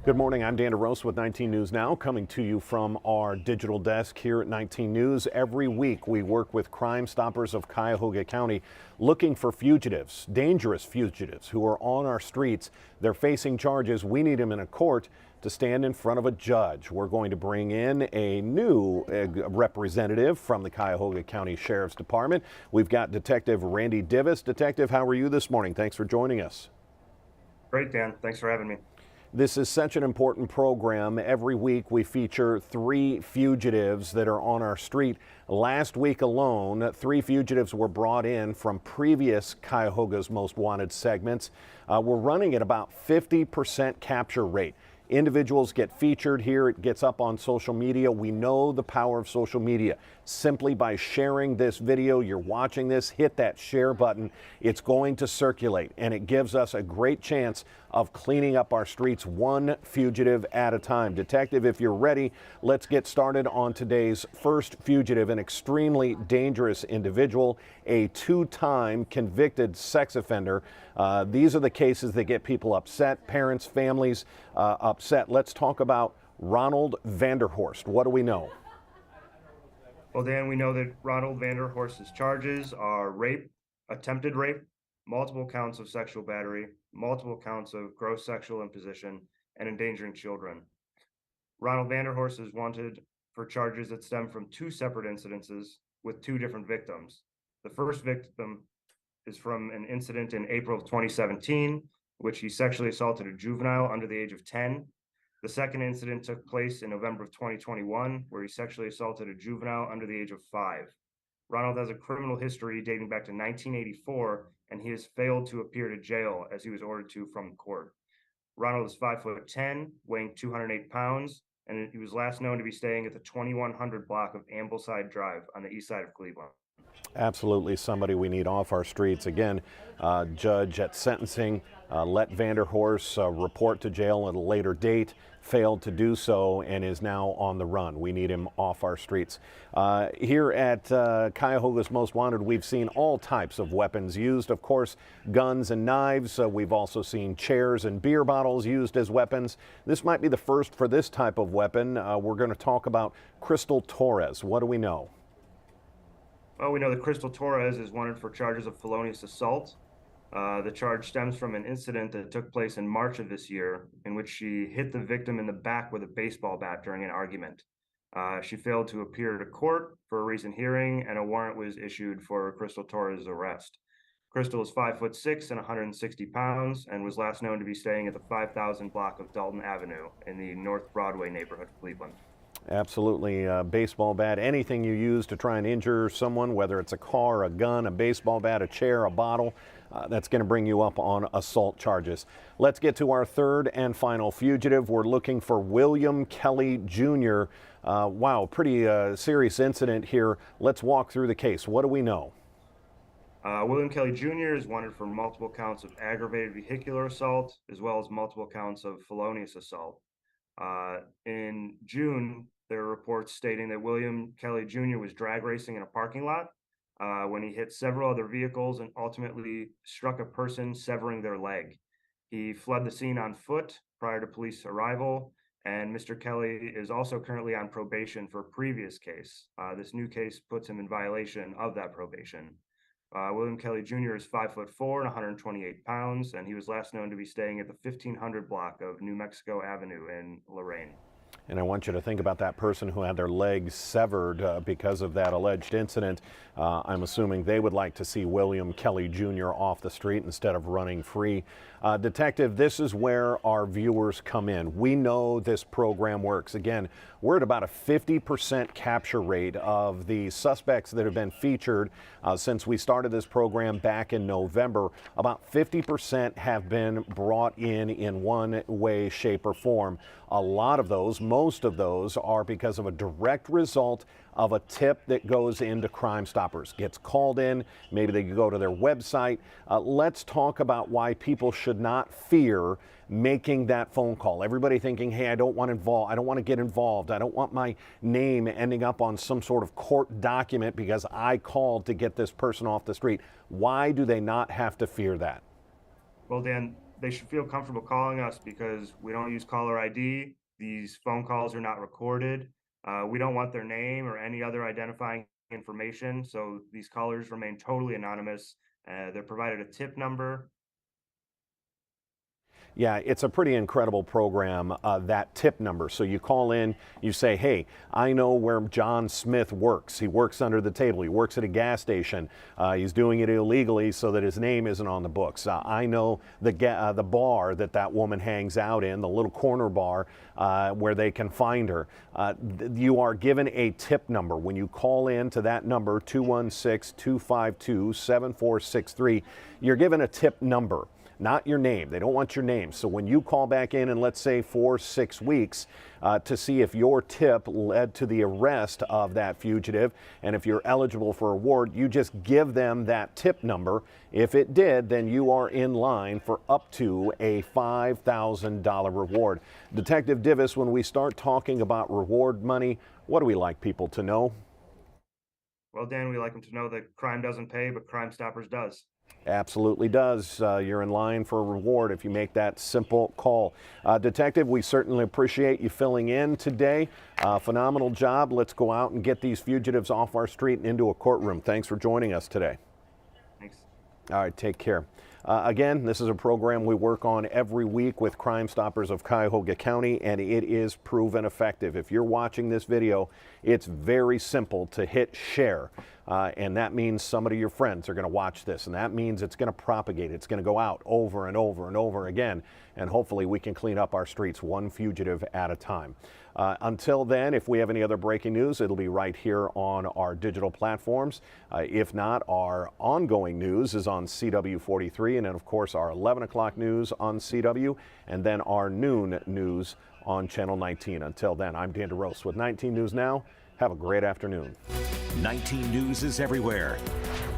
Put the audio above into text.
Good morning. I'm Dan DeRosa with 19 News Now, coming to you from our digital desk here at 19 News. Every week we work with Crime Stoppers of Cuyahoga County looking for fugitives, dangerous fugitives who are on our streets. They're facing charges. We need them in a court to stand in front of a judge. We're going to bring in a new representative from the Cuyahoga County Sheriff's Department. We've got Detective Randy Divis. Detective, how are you this morning? Thanks for joining us. Great, Dan. Thanks for having me. This is such an important program. Every week we feature 3 fugitives that are on our street. Last week alone, 3 fugitives were brought in from previous Cuyahoga's Most Wanted segments. We're running at about 50% capture rate. Individuals get featured here. It gets up on social media. We know the power of social media. Simply by sharing this video, you're watching this, hit that share button. It's going to circulate, and it gives us a great chance of cleaning up our streets one fugitive at a time. Detective, if you're ready, let's get started on today's first fugitive, an extremely dangerous individual, a 2-time convicted sex offender. These are the cases that get people upset, parents, families upset. Let's talk about Ronald Vanderhorst. What do we know? Well, Dan, we know that Ronald Vanderhorst's charges are rape, attempted rape, multiple counts of sexual battery, multiple counts of gross sexual imposition, and endangering children. Ronald Vanderhorst is wanted for charges that stem from 2 separate incidences with 2 different victims. The first victim is from an incident in April of 2017, which he sexually assaulted a juvenile under the age of 10. The second incident took place in November of 2021, where he sexually assaulted a juvenile under the age of 5. Ronald has a criminal history dating back to 1984, and he has failed to appear to jail as he was ordered to from court. Ronald is 5'10", weighing 208 pounds, and he was last known to be staying at the 2100 block of Ambleside Drive on the east side of Cleveland. Absolutely somebody we need off our streets. Again, judge at sentencing let Vanderhorst report to jail at a later date, failed to do so, and is now on the run. We need him off our streets. Here at Cuyahoga's Most Wanted, we've seen all types of weapons used. Of course, guns and knives. We've also seen chairs and beer bottles used as weapons. This might be the first for this type of weapon. We're going to talk about Crystal Torres. What do we know? Well, we know that Crystal Torres is wanted for charges of felonious assault. The charge stems from an incident that took place in March of this year, in which she hit the victim in the back with a baseball bat during an argument. She failed to appear to court for a recent hearing, and a warrant was issued for Crystal Torres' arrest. Crystal is 5'6" and 160 pounds, and was last known to be staying at the 5000 block of Dalton Avenue in the North Broadway neighborhood of Cleveland. Absolutely. Baseball bat, anything you use to try and injure someone, whether it's a car, a gun, a baseball bat, a chair, a bottle, that's going to bring you up on assault charges. Let's get to our third and final fugitive. We're looking for William Kelly Jr. Wow, pretty serious incident here. Let's walk through the case. What do we know? William Kelly Jr. is wanted for multiple counts of aggravated vehicular assault, as well as multiple counts of felonious assault. In June, there are reports stating that William Kelly Jr. was drag racing in a parking lot when he hit several other vehicles and ultimately struck a person, severing their leg. He fled the scene on foot prior to police arrival, and Mr. Kelly is also currently on probation for a previous case. This new case puts him in violation of that probation. William Kelly Jr. is 5'4" and 128 pounds, and he was last known to be staying at the 1500 block of New Mexico Avenue in Lorain. And I want you to think about that person who had their legs severed because of that alleged incident. I'm assuming they would like to see William Kelly Jr. off the street instead of running free. Detective, this is where our viewers come in. We know this program works. Again, we're at about a 50% capture rate of the suspects that have been featured since we started this program back in November. About 50% have been brought in one way, shape, or form. A lot of those, most of those, are because of a direct result of a tip that goes into Crime Stoppers. Gets called in, maybe they go to their website. Let's talk about why people should not fear making that phone call. Everybody thinking, hey, I don't want to get involved. I don't want my name ending up on some sort of court document because I called to get this person off the street. Why do they not have to fear that? Well, Dan, they should feel comfortable calling us because we don't use caller ID. These phone calls are not recorded. We don't want their name or any other identifying information, so these callers remain totally anonymous. They're provided a tip number. Yeah, it's a pretty incredible program, that tip number. So you call in, you say, hey, I know where John Smith works. He works under the table. He works at a gas station. He's doing it illegally so that his name isn't on the books. I know the bar that woman hangs out in, the little corner bar where they can find her. You are given a tip number. When you call in to that number, 216-252-7463, you're given a tip number. Not your name. They don't want your name. So when you call back in let's say 4-6 weeks to see if your tip led to the arrest of that fugitive and if you're eligible for a reward, you just give them that tip number. If it did, then you are in line for up to a $5,000 reward. Detective Divis, when we start talking about reward money, what do we like people to know? Well, Dan, we like them to know that crime doesn't pay, but Crime Stoppers does. Absolutely does. You're in line for a reward if you make that simple call. Detective, we certainly appreciate you filling in today. Phenomenal job. Let's go out and get these fugitives off our street and into a courtroom. Thanks for joining us today. Thanks. All right, take care. Again, this is a program we work on every week with Crime Stoppers of Cuyahoga County, and it is proven effective. If you're watching this video, it's very simple to hit share. And that means somebody of your friends are going to watch this, and that means it's going to propagate. It's going to go out over and over and over again, and hopefully we can clean up our streets one fugitive at a time. Until then, if we have any other breaking news, it'll be right here on our digital platforms. If not, our ongoing news is on CW43, and then of course our 11 o'clock news on CW, and then our noon news on Channel 19. Until then, I'm Dan DeRose with 19 News Now. Have a great afternoon. 19 News is everywhere.